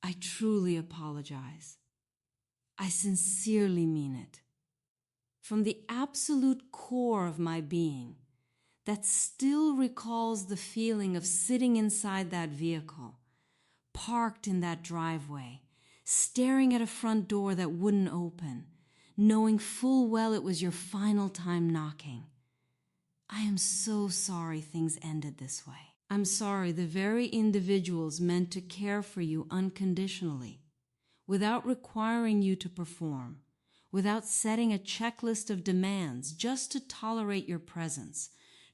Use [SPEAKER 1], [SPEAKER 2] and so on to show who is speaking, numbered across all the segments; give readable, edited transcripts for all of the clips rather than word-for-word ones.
[SPEAKER 1] I truly apologize. I sincerely mean it. From the absolute core of my being, that still recalls the feeling of sitting inside that vehicle, parked in that driveway, staring at a front door that wouldn't open, knowing full well it was your final time knocking. I am so sorry things ended this way. I'm sorry the very individuals meant to care for you unconditionally, without requiring you to perform, without setting a checklist of demands just to tolerate your presence,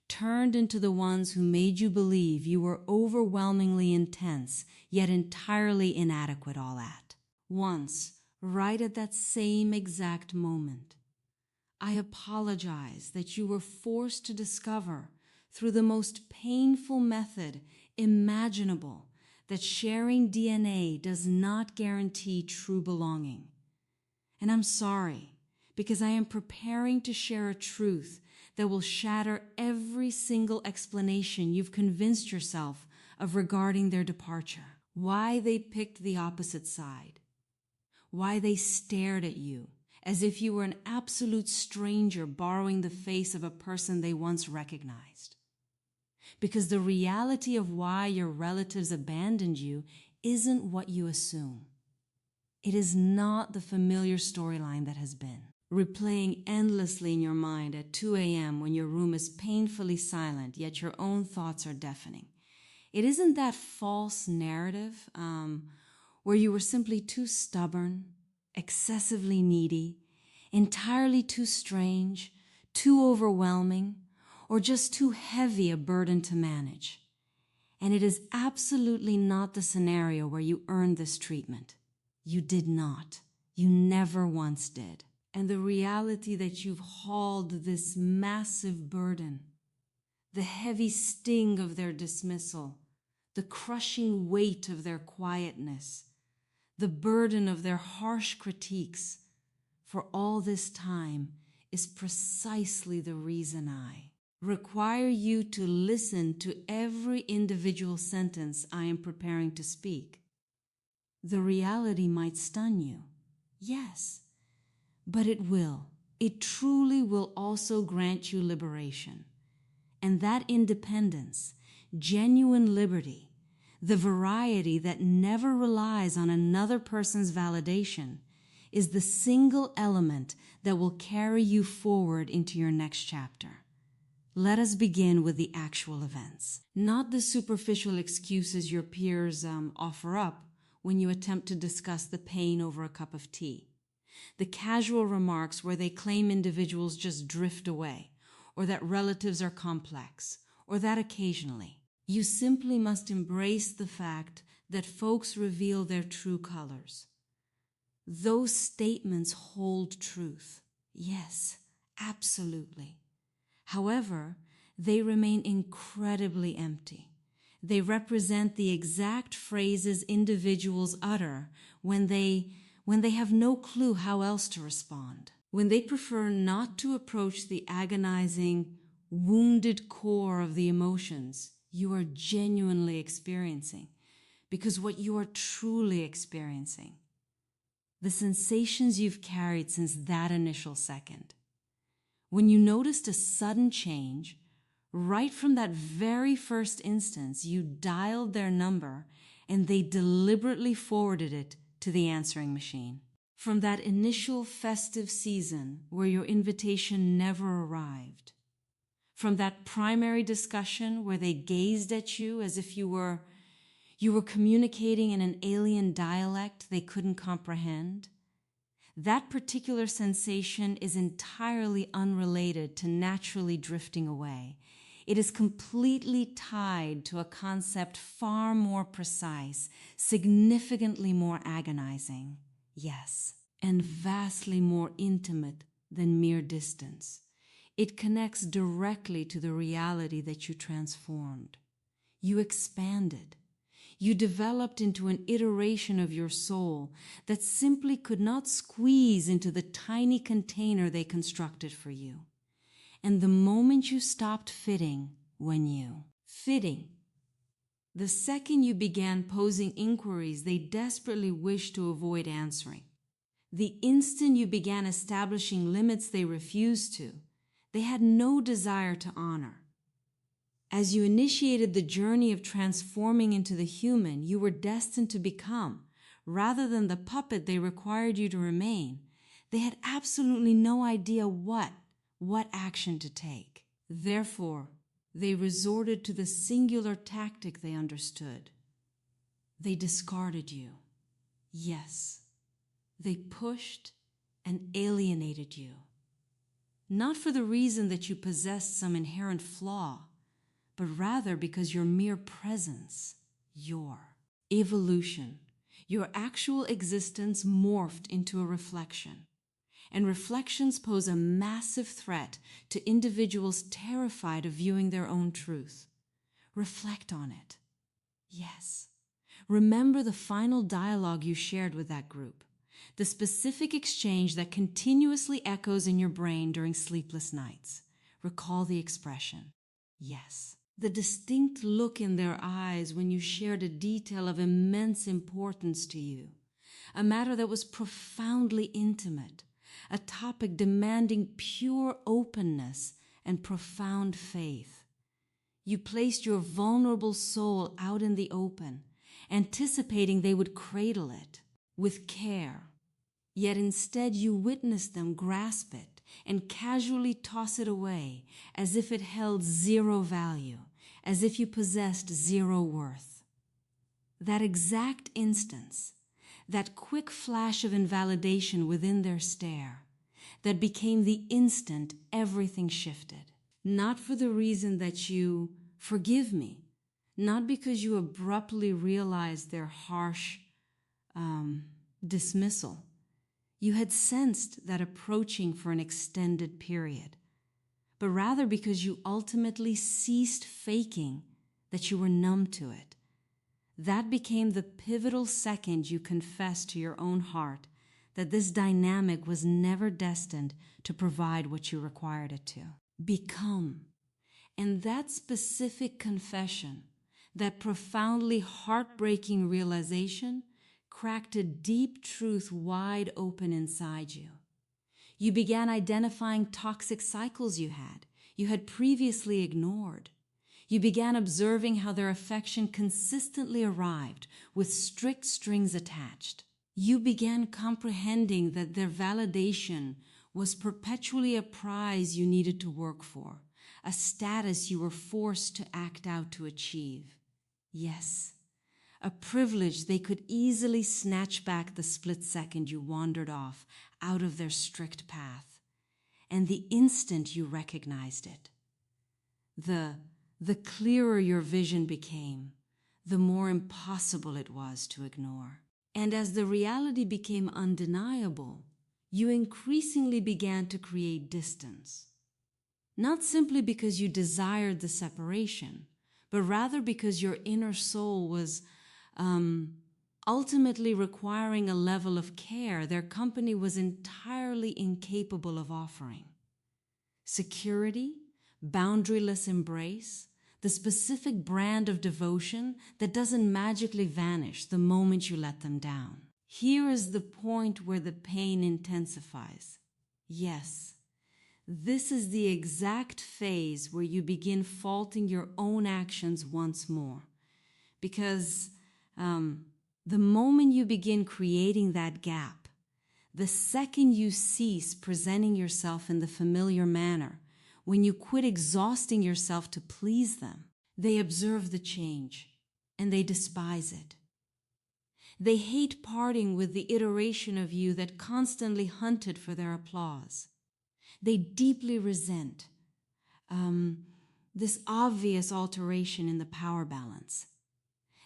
[SPEAKER 1] turned into the ones who made you believe you were overwhelmingly intense, yet entirely inadequate all at once, right at that same exact moment. I apologize that you were forced to discover through the most painful method imaginable that sharing DNA does not guarantee true belonging. And I'm sorry, because I am preparing to share a truth that will shatter every single explanation you've convinced yourself of regarding their departure. Why they picked the opposite side. Why they stared at you as if you were an absolute stranger borrowing the face of a person they once recognized. Because the reality of why your relatives abandoned you isn't what you assume. It is not the familiar storyline that has been, replaying endlessly in your mind at 2 a.m. when your room is painfully silent, yet your own thoughts are deafening. It isn't that false narrative where you were simply too stubborn, excessively needy, entirely too strange, too overwhelming, or just too heavy a burden to manage. And it is absolutely not the scenario where you earned this treatment. You did not. You never once did. And the reality that you've hauled this massive burden, the heavy sting of their dismissal, the crushing weight of their quietness, the burden of their harsh critiques, for all this time is precisely the reason I require you to listen to every individual sentence I am preparing to speak. The reality might stun you, yes, but it will. It truly will also grant you liberation. And that independence, genuine liberty, the variety that never relies on another person's validation, is the single element that will carry you forward into your next chapter. Let us begin with the actual events, not the superficial excuses your peers offer up when you attempt to discuss the pain over a cup of tea, the casual remarks where they claim individuals just drift away, or that relatives are complex, or that occasionally. You simply must embrace the fact that folks reveal their true colors. Those statements hold truth. Yes, absolutely. However, they remain incredibly empty. They represent the exact phrases individuals utter when they have no clue how else to respond. When they prefer not to approach the agonizing, wounded core of the emotions you are genuinely experiencing, because what you are truly experiencing, the sensations you've carried since that initial second. When you noticed a sudden change, right from that very first instance, you dialed their number and they deliberately forwarded it to the answering machine. From that initial festive season where your invitation never arrived. From that primary discussion where they gazed at you as if you were communicating in an alien dialect they couldn't comprehend. That particular sensation is entirely unrelated to naturally drifting away. It is completely tied to a concept far more precise, significantly more agonizing, yes, and vastly more intimate than mere distance. It connects directly to the reality that you transformed. You expanded. You developed into an iteration of your soul that simply could not squeeze into the tiny container they constructed for you. And the moment you stopped fitting, fitting The second you began posing inquiries they desperately wished to avoid answering, the instant you began establishing limits they refused to, they had no desire to honor. As you initiated the journey of transforming into the human you were destined to become, rather than the puppet they required you to remain, they had absolutely no idea what action to take. Therefore, they resorted to the singular tactic they understood. They discarded you. Yes, they pushed and alienated you. Not for the reason that you possessed some inherent flaw, but rather because your mere presence, your evolution, your actual existence morphed into a reflection. And reflections pose a massive threat to individuals terrified of viewing their own truth. Reflect on it. Yes. Remember the final dialogue you shared with that group, the specific exchange that continuously echoes in your brain during sleepless nights. Recall the expression, yes. The distinct look in their eyes when you shared a detail of immense importance to you, a matter that was profoundly intimate, a topic demanding pure openness and profound faith. You placed your vulnerable soul out in the open, anticipating they would cradle it with care. Yet instead you witnessed them grasp it and casually toss it away as if it held zero value, as if you possessed zero worth. That exact instance, that quick flash of invalidation within their stare, that became the instant everything shifted. Not for the reason that you forgive me, not because you abruptly realized their harsh dismissal. You had sensed that approaching for an extended period, but rather because you ultimately ceased faking that you were numb to it. That became the pivotal second you confessed to your own heart that this dynamic was never destined to provide what you required it to. Become. And that specific confession, that profoundly heartbreaking realization, cracked a deep truth wide open inside you. You began identifying toxic cycles you had previously ignored. You began observing how their affection consistently arrived with strict strings attached. You began comprehending that their validation was perpetually a prize you needed to work for, a status you were forced to act out to achieve. Yes, a privilege they could easily snatch back the split second you wandered off out of their strict path, and the instant you recognized it. The clearer your vision became, the more impossible it was to ignore. And as the reality became undeniable, you increasingly began to create distance. Not simply because you desired the separation, but rather because your inner soul was ultimately requiring a level of care their company was entirely incapable of offering. Security, boundaryless embrace, the specific brand of devotion that doesn't magically vanish the moment you let them down. Here is the point where the pain intensifies. Yes, this is the exact phase where you begin faulting your own actions once more. Because the moment you begin creating that gap, the second you cease presenting yourself in the familiar manner, when you quit exhausting yourself to please them, they observe the change and they despise it. They hate parting with the iteration of you that constantly hunted for their applause. They deeply resent this obvious alteration in the power balance.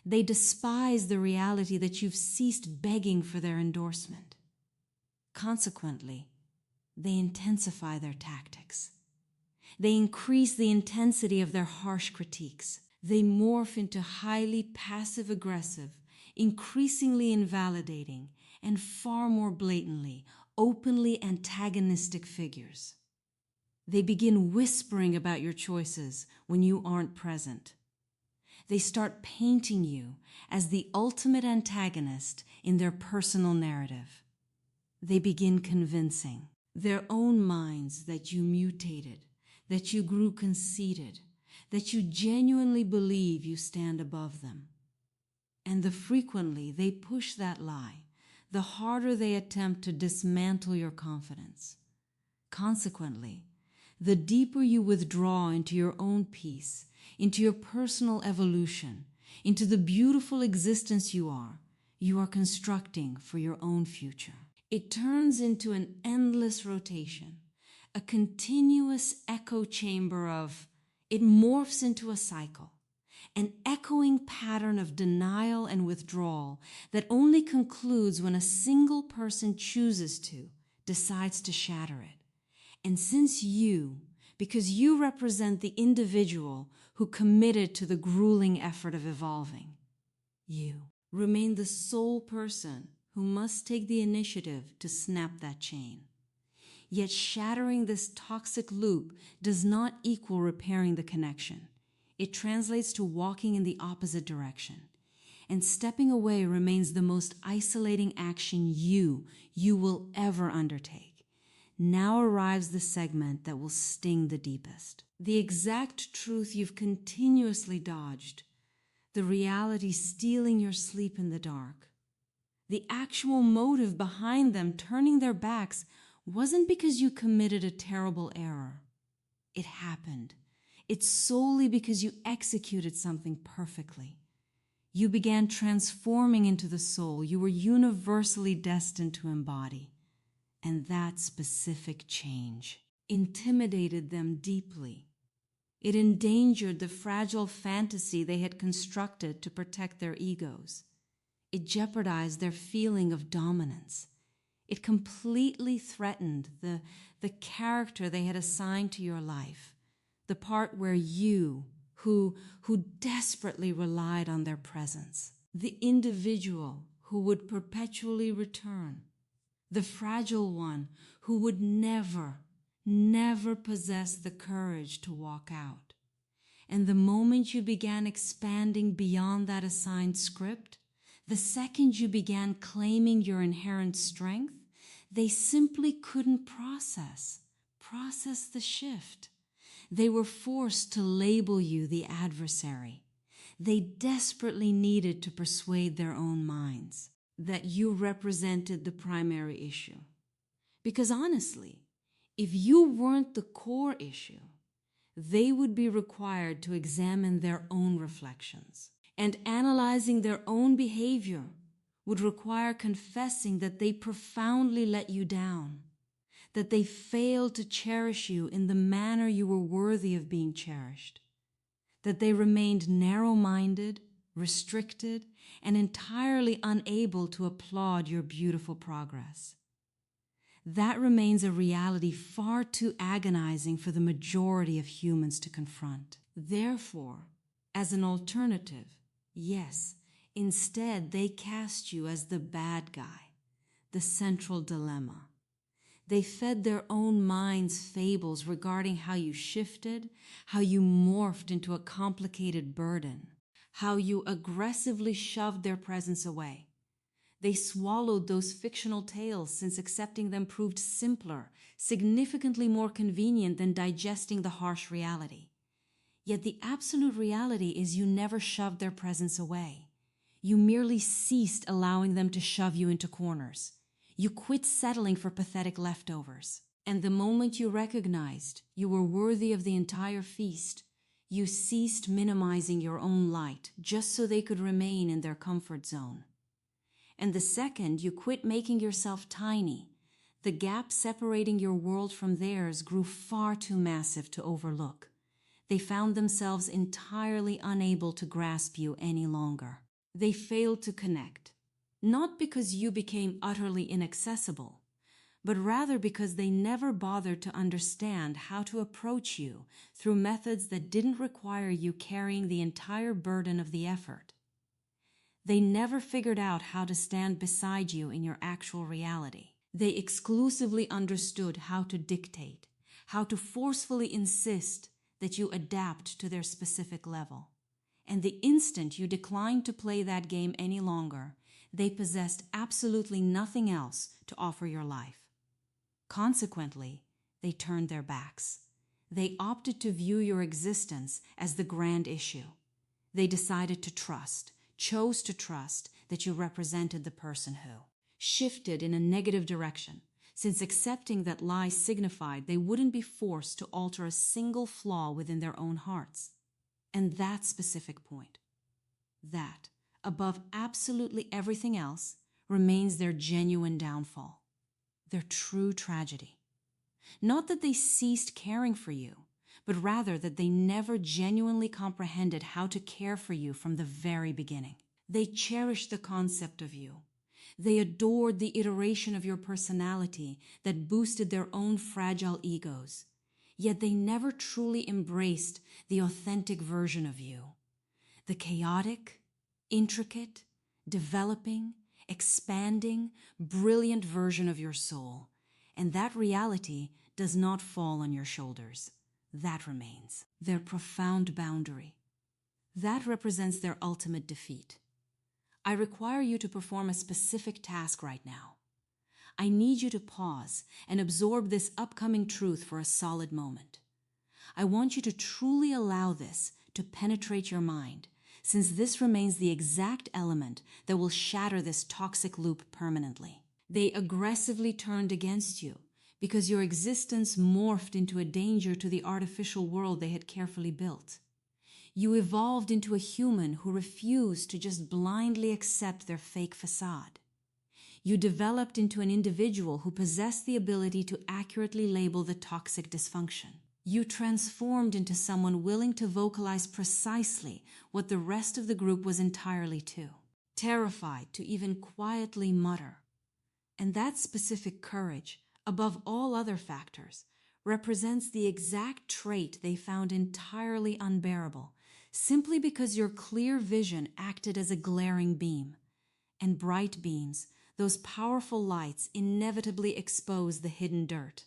[SPEAKER 1] They despise the reality that you've ceased begging for their endorsement. Consequently, they intensify their tactics. They increase the intensity of their harsh critiques. They morph into highly passive-aggressive, increasingly invalidating, and far more blatantly, openly antagonistic figures. They begin whispering about your choices when you aren't present. They start painting you as the ultimate antagonist in their personal narrative. They begin convincing their own minds that you mutated, that you grew conceited, that you genuinely believe you stand above them. And the frequently they push that lie, the harder they attempt to dismantle your confidence. Consequently, the deeper you withdraw into your own peace, into your personal evolution, into the beautiful existence you are constructing for your own future. It turns into an endless rotation, a continuous echo chamber it morphs into a cycle, an echoing pattern of denial and withdrawal that only concludes when a single person decides to shatter it. And since because you represent the individual who committed to the grueling effort of evolving, you remain the sole person who must take the initiative to snap that chain. Yet shattering this toxic loop does not equal repairing the connection. It translates to walking in the opposite direction. And stepping away remains the most isolating action you will ever undertake. Now arrives the segment that will sting the deepest. The exact truth you've continuously dodged. The reality stealing your sleep in the dark. The actual motive behind them turning their backs wasn't because you committed a terrible error. It happened. It's solely because you executed something perfectly. You began transforming into the soul you were universally destined to embody. And that specific change intimidated them deeply. It endangered the fragile fantasy they had constructed to protect their egos. It jeopardized their feeling of dominance. It completely threatened the character they had assigned to your life, the part where you, who desperately relied on their presence, the individual who would perpetually return, the fragile one who would never possess the courage to walk out. And the moment you began expanding beyond that assigned script, the second you began claiming your inherent strength, they simply couldn't process the shift. They were forced to label you the adversary. They desperately needed to persuade their own minds that you represented the primary issue. Because honestly, if you weren't the core issue, they would be required to examine their own reflections. And analyzing their own behavior would require confessing that they profoundly let you down, that they failed to cherish you in the manner you were worthy of being cherished, that they remained narrow-minded, restricted, and entirely unable to applaud your beautiful progress. That remains a reality far too agonizing for the majority of humans to confront. Therefore, as an alternative, yes, instead they cast you as the bad guy, the central dilemma. They fed their own minds fables regarding how you shifted, how you morphed into a complicated burden, how you aggressively shoved their presence away. They swallowed those fictional tales since accepting them proved simpler, significantly more convenient than digesting the harsh reality. Yet the absolute reality is you never shoved their presence away. You merely ceased allowing them to shove you into corners. You quit settling for pathetic leftovers. And the moment you recognized you were worthy of the entire feast, you ceased minimizing your own light just so they could remain in their comfort zone. And the second you quit making yourself tiny, the gap separating your world from theirs grew far too massive to overlook. They found themselves entirely unable to grasp you any longer. They failed to connect, not because you became utterly inaccessible, but rather because they never bothered to understand how to approach you through methods that didn't require you carrying the entire burden of the effort. They never figured out how to stand beside you in your actual reality. They exclusively understood how to dictate, how to forcefully insist that you adapt to their specific level. And the instant you declined to play that game any longer, they possessed absolutely nothing else to offer your life. Consequently, they turned their backs. They opted to view your existence as the grand issue. They decided to trust, chose to trust that you represented the person who shifted in a negative direction, since accepting that lie signified they wouldn't be forced to alter a single flaw within their own hearts. And that specific point, that, above absolutely everything else, remains their genuine downfall, their true tragedy. Not that they ceased caring for you, but rather that they never genuinely comprehended how to care for you from the very beginning. They cherished the concept of you. They adored the iteration of your personality that boosted their own fragile egos. Yet they never truly embraced the authentic version of you. The chaotic, intricate, developing, expanding, brilliant version of your soul. And that reality does not fall on your shoulders. That remains their profound boundary. That represents their ultimate defeat. I require you to perform a specific task right now. I need you to pause and absorb this upcoming truth for a solid moment. I want you to truly allow this to penetrate your mind, since this remains the exact element that will shatter this toxic loop permanently. They aggressively turned against you because your existence morphed into a danger to the artificial world they had carefully built. You evolved into a human who refused to just blindly accept their fake facade. You developed into an individual who possessed the ability to accurately label the toxic dysfunction. You transformed into someone willing to vocalize precisely what the rest of the group was entirely too, terrified to even quietly mutter. And that specific courage, above all other factors, represents the exact trait they found entirely unbearable, simply because your clear vision acted as a glaring beam. And bright beams, those powerful lights, inevitably expose the hidden dirt.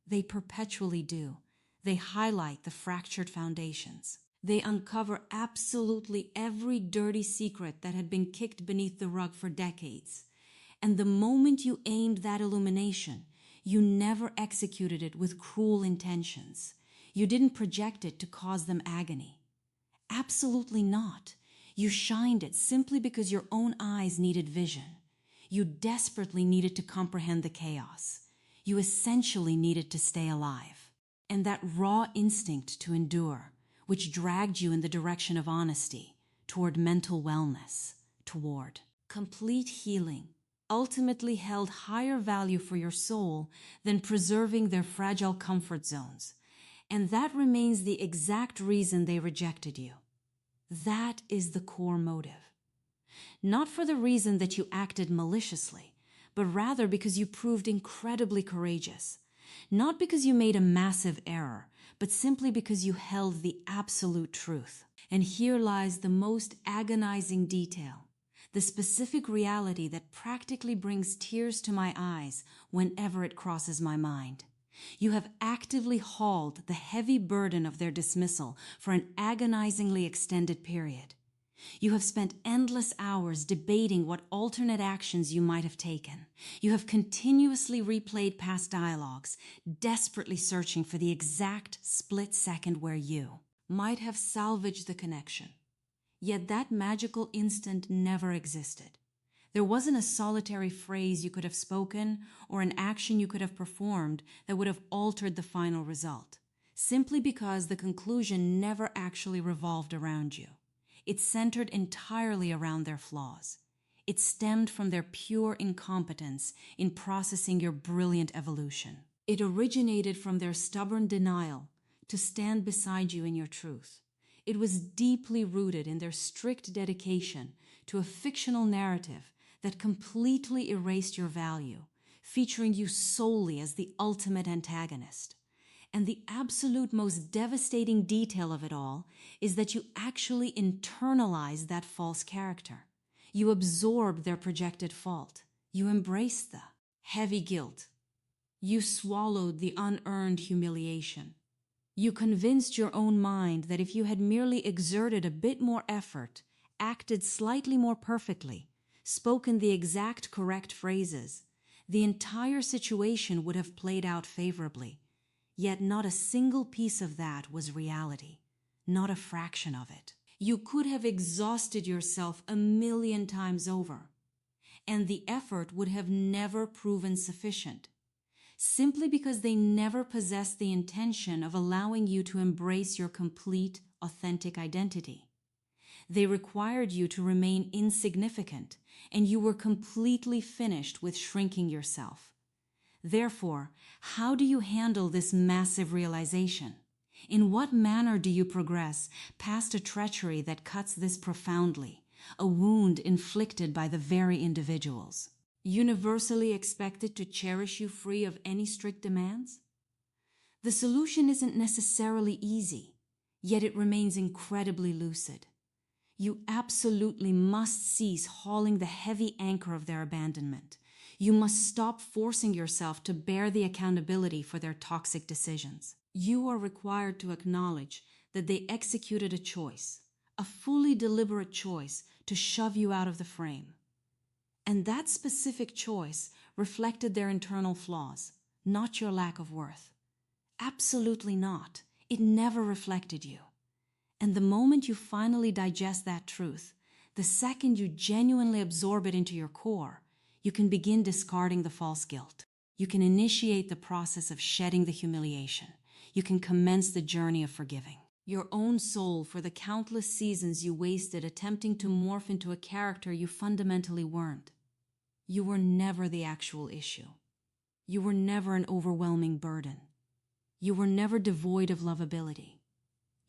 [SPEAKER 1] They perpetually do. They highlight the fractured foundations. They uncover absolutely every dirty secret that had been kicked beneath the rug for decades. And the moment you aimed that illumination, you never executed it with cruel intentions. You didn't project it to cause them agony. Absolutely not. You shined it simply because your own eyes needed vision. You desperately needed to comprehend the chaos. You essentially needed to stay alive. And that raw instinct to endure, which dragged you in the direction of honesty, toward mental wellness, toward complete healing, ultimately held higher value for your soul than preserving their fragile comfort zones. And that remains the exact reason they rejected you. That is the core motive. Not for the reason that you acted maliciously, but rather because you proved incredibly courageous. Not because you made a massive error, but simply because you held the absolute truth. And here lies the most agonizing detail, the specific reality that practically brings tears to my eyes whenever it crosses my mind. You have actively hauled the heavy burden of their dismissal for an agonizingly extended period. You have spent endless hours debating what alternate actions you might have taken. You have continuously replayed past dialogues, desperately searching for the exact split second where you might have salvaged the connection. Yet that magical instant never existed. There wasn't a solitary phrase you could have spoken or an action you could have performed that would have altered the final result, simply because the conclusion never actually revolved around you. It centered entirely around their flaws. It stemmed from their pure incompetence in processing your brilliant evolution. It originated from their stubborn denial to stand beside you in your truth. It was deeply rooted in their strict dedication to a fictional narrative that completely erased your value, featuring you solely as the ultimate antagonist. And the absolute most devastating detail of it all is that you actually internalized that false character. You absorbed their projected fault. You embraced the heavy guilt. You swallowed the unearned humiliation. You convinced your own mind that if you had merely exerted a bit more effort, acted slightly more perfectly, spoken the exact correct phrases, the entire situation would have played out favorably. Yet not a single piece of that was reality, not a fraction of it. You could have exhausted yourself 1,000,000 times over, and the effort would have never proven sufficient, simply because they never possessed the intention of allowing you to embrace your complete, authentic identity. They required you to remain insignificant, and you were completely finished with shrinking yourself. Therefore, how do you handle this massive realization? In what manner do you progress past a treachery that cuts this profoundly, a wound inflicted by the very individuals universally expected to cherish you free of any strict demands? The solution isn't necessarily easy, yet it remains incredibly lucid. You absolutely must cease hauling the heavy anchor of their abandonment. You must stop forcing yourself to bear the accountability for their toxic decisions. You are required to acknowledge that they executed a choice, a fully deliberate choice to shove you out of the frame. And that specific choice reflected their internal flaws, not your lack of worth. Absolutely not. It never reflected you. And the moment you finally digest that truth, the second you genuinely absorb it into your core, you can begin discarding the false guilt. You can initiate the process of shedding the humiliation. You can commence the journey of forgiving your own soul for the countless seasons you wasted attempting to morph into a character you fundamentally weren't. You were never the actual issue. You were never an overwhelming burden. You were never devoid of lovability.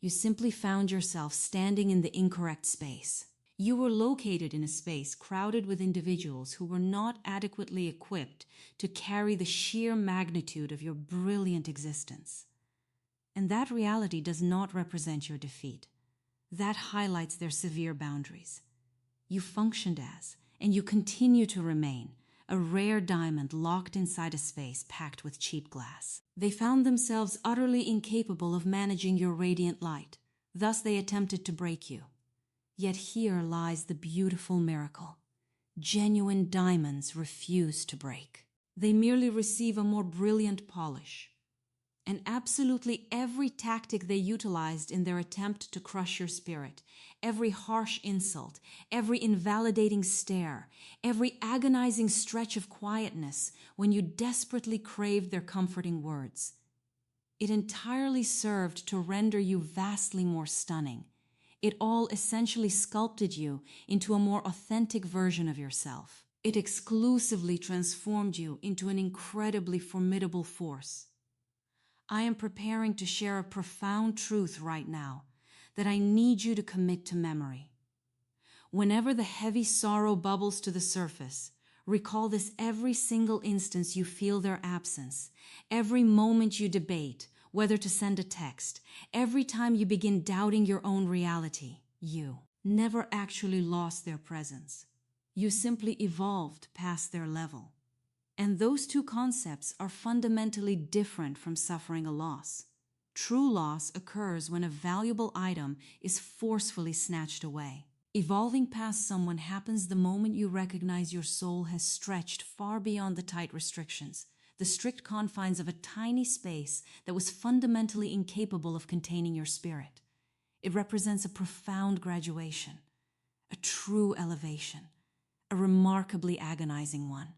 [SPEAKER 1] You simply found yourself standing in the incorrect space. You were located in a space crowded with individuals who were not adequately equipped to carry the sheer magnitude of your brilliant existence. And that reality does not represent your defeat. That highlights their severe boundaries. You functioned as, and you continue to remain, a rare diamond locked inside a space packed with cheap glass. They found themselves utterly incapable of managing your radiant light. Thus they attempted to break you. Yet here lies the beautiful miracle. Genuine diamonds refuse to break. They merely receive a more brilliant polish. And absolutely every tactic they utilized in their attempt to crush your spirit, every harsh insult, every invalidating stare, every agonizing stretch of quietness when you desperately craved their comforting words, it entirely served to render you vastly more stunning. It all essentially sculpted you into a more authentic version of yourself. It exclusively transformed you into an incredibly formidable force. I am preparing to share a profound truth right now that I need you to commit to memory. Whenever the heavy sorrow bubbles to the surface, recall this every single instance you feel their absence, every moment you debate whether to send a text, every time you begin doubting your own reality. You never actually lost their presence. You simply evolved past their level. And those two concepts are fundamentally different from suffering a loss. True loss occurs when a valuable item is forcefully snatched away. Evolving past someone happens the moment you recognize your soul has stretched far beyond the tight restrictions, the strict confines of a tiny space that was fundamentally incapable of containing your spirit. It represents a profound graduation, a true elevation, a remarkably agonizing one,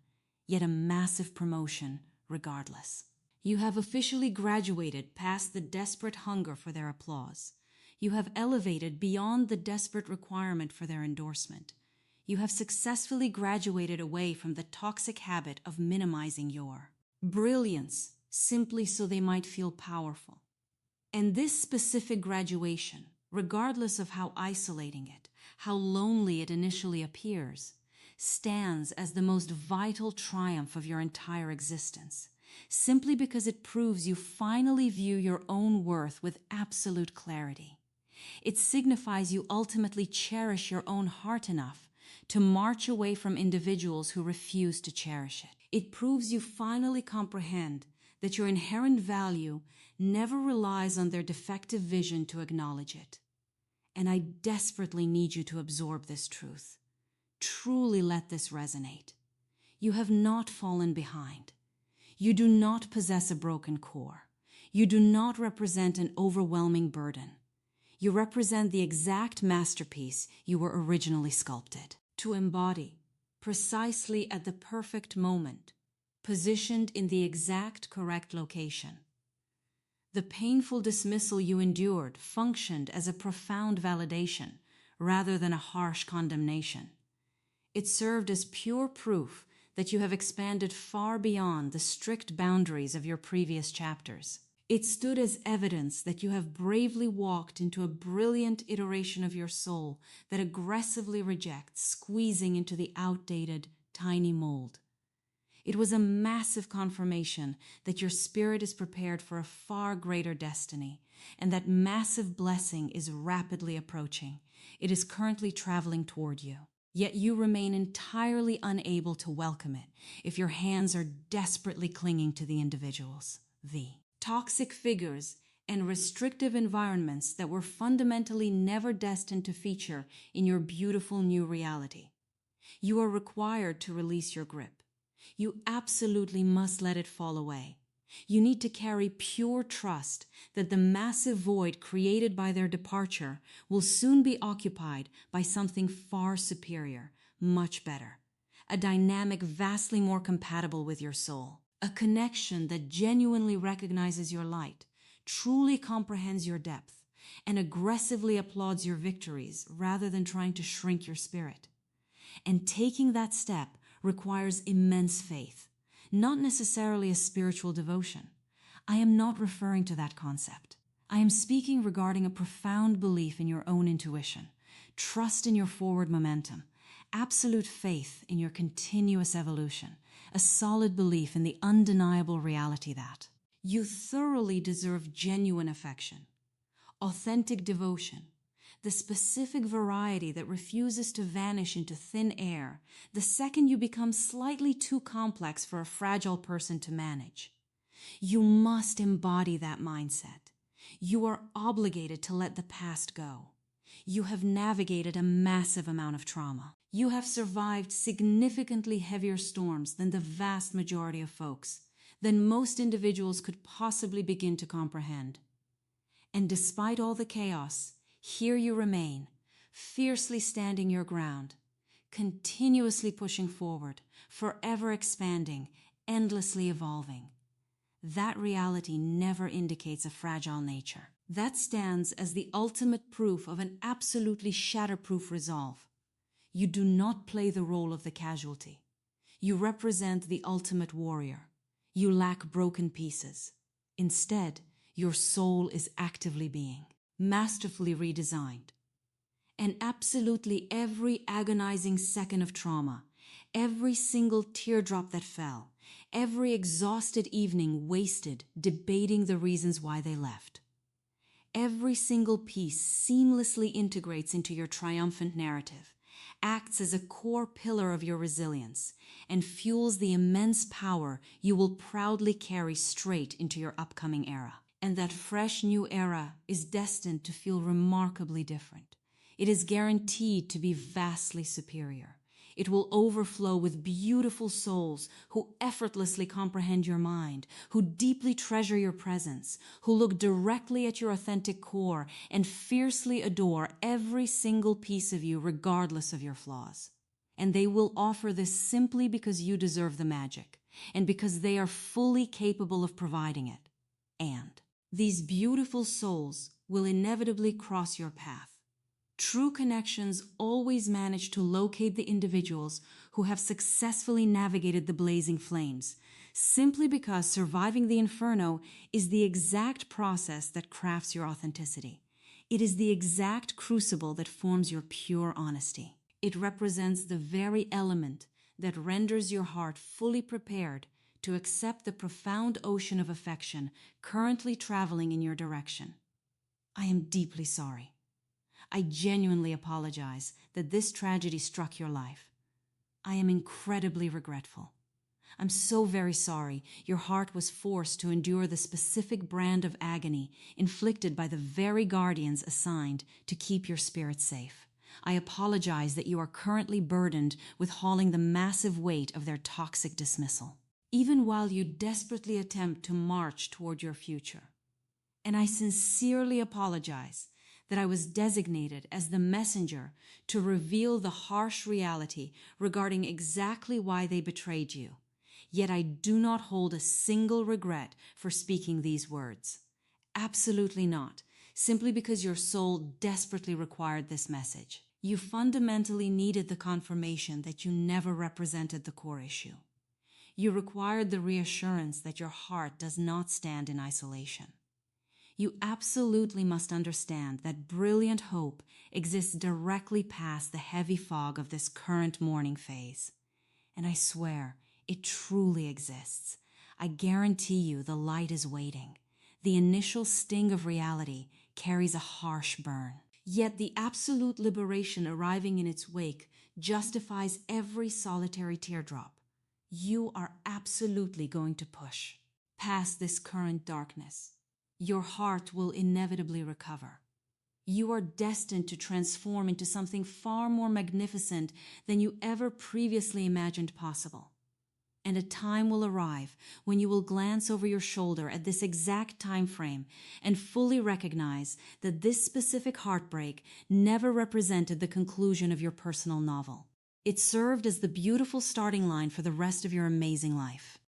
[SPEAKER 1] yet a massive promotion regardless. You have officially graduated past the desperate hunger for their applause. You have elevated beyond the desperate requirement for their endorsement. You have successfully graduated away from the toxic habit of minimizing your brilliance simply so they might feel powerful. And this specific graduation, regardless of how isolating it, how lonely it initially appears, stands as the most vital triumph of your entire existence, simply because it proves you finally view your own worth with absolute clarity. It signifies you ultimately cherish your own heart enough to march away from individuals who refuse to cherish it. It proves you finally comprehend that your inherent value never relies on their defective vision to acknowledge it. And I desperately need you to absorb this truth. Truly let this resonate. You have not fallen behind. You do not possess a broken core. You do not represent an overwhelming burden. You represent the exact masterpiece you were originally sculpted to embody, precisely at the perfect moment, positioned in the exact correct location. The painful dismissal you endured functioned as a profound validation rather than a harsh condemnation. It served as pure proof that you have expanded far beyond the strict boundaries of your previous chapters. It stood as evidence that you have bravely walked into a brilliant iteration of your soul that aggressively rejects squeezing into the outdated, tiny mold. It was a massive confirmation that your spirit is prepared for a far greater destiny, and that massive blessing is rapidly approaching. It is currently traveling toward you. Yet you remain entirely unable to welcome it if your hands are desperately clinging to the individuals, the toxic figures and restrictive environments that were fundamentally never destined to feature in your beautiful new reality. You are required to release your grip. You absolutely must let it fall away. You need to carry pure trust that the massive void created by their departure will soon be occupied by something far superior, much better, a dynamic vastly more compatible with your soul, a connection that genuinely recognizes your light, truly comprehends your depth, and aggressively applauds your victories rather than trying to shrink your spirit. And taking that step requires immense faith. Not necessarily a spiritual devotion. I am not referring to that concept. I am speaking regarding a profound belief in your own intuition, trust in your forward momentum, absolute faith in your continuous evolution, a solid belief in the undeniable reality that you thoroughly deserve genuine affection, authentic devotion, the specific variety that refuses to vanish into thin air the second you become slightly too complex for a fragile person to manage. You must embody that mindset. You are obligated to let the past go. You have navigated a massive amount of trauma. You have survived significantly heavier storms than the vast majority of folks, than most individuals could possibly begin to comprehend. And despite all the chaos, here you remain, fiercely standing your ground, continuously pushing forward, forever expanding, endlessly evolving. That reality never indicates a fragile nature. That stands as the ultimate proof of an absolutely shatterproof resolve. You do not play the role of the casualty. You represent the ultimate warrior. You lack broken pieces. Instead, your soul is actively being masterfully redesigned. And absolutely every agonizing second of trauma, every single teardrop that fell, every exhausted evening wasted debating the reasons why they left. Every single piece seamlessly integrates into your triumphant narrative, acts as a core pillar of your resilience, and fuels the immense power you will proudly carry straight into your upcoming era. And that fresh new era is destined to feel remarkably different. It is guaranteed to be vastly superior. It will overflow with beautiful souls who effortlessly comprehend your mind, who deeply treasure your presence, who look directly at your authentic core and fiercely adore every single piece of you regardless of your flaws. And they will offer this simply because you deserve the magic, and because they are fully capable of providing it. And these beautiful souls will inevitably cross your path. True connections always manage to locate the individuals who have successfully navigated the blazing flames, simply because surviving the inferno is the exact process that crafts your authenticity. It is the exact crucible that forms your pure honesty. It represents the very element that renders your heart fully prepared to accept the profound ocean of affection currently traveling in your direction. I am deeply sorry. I genuinely apologize that this tragedy struck your life. I am incredibly regretful. I'm so very sorry your heart was forced to endure the specific brand of agony inflicted by the very guardians assigned to keep your spirit safe. I apologize that you are currently burdened with hauling the massive weight of their toxic dismissal, even while you desperately attempt to march toward your future. And I sincerely apologize that I was designated as the messenger to reveal the harsh reality regarding exactly why they betrayed you. Yet I do not hold a single regret for speaking these words. Absolutely not, simply because your soul desperately required this message. You fundamentally needed the confirmation that you never represented the core issue. You required the reassurance that your heart does not stand in isolation. You absolutely must understand that brilliant hope exists directly past the heavy fog of this current mourning phase. And I swear, it truly exists. I guarantee you the light is waiting. The initial sting of reality carries a harsh burn. Yet the absolute liberation arriving in its wake justifies every solitary teardrop. You are absolutely going to push past this current darkness. Your heart will inevitably recover. You are destined to transform into something far more magnificent than you ever previously imagined possible. And a time will arrive when you will glance over your shoulder at this exact time frame and fully recognize that this specific heartbreak never represented the conclusion of your personal novel. It served as the beautiful starting line for the rest of your amazing life.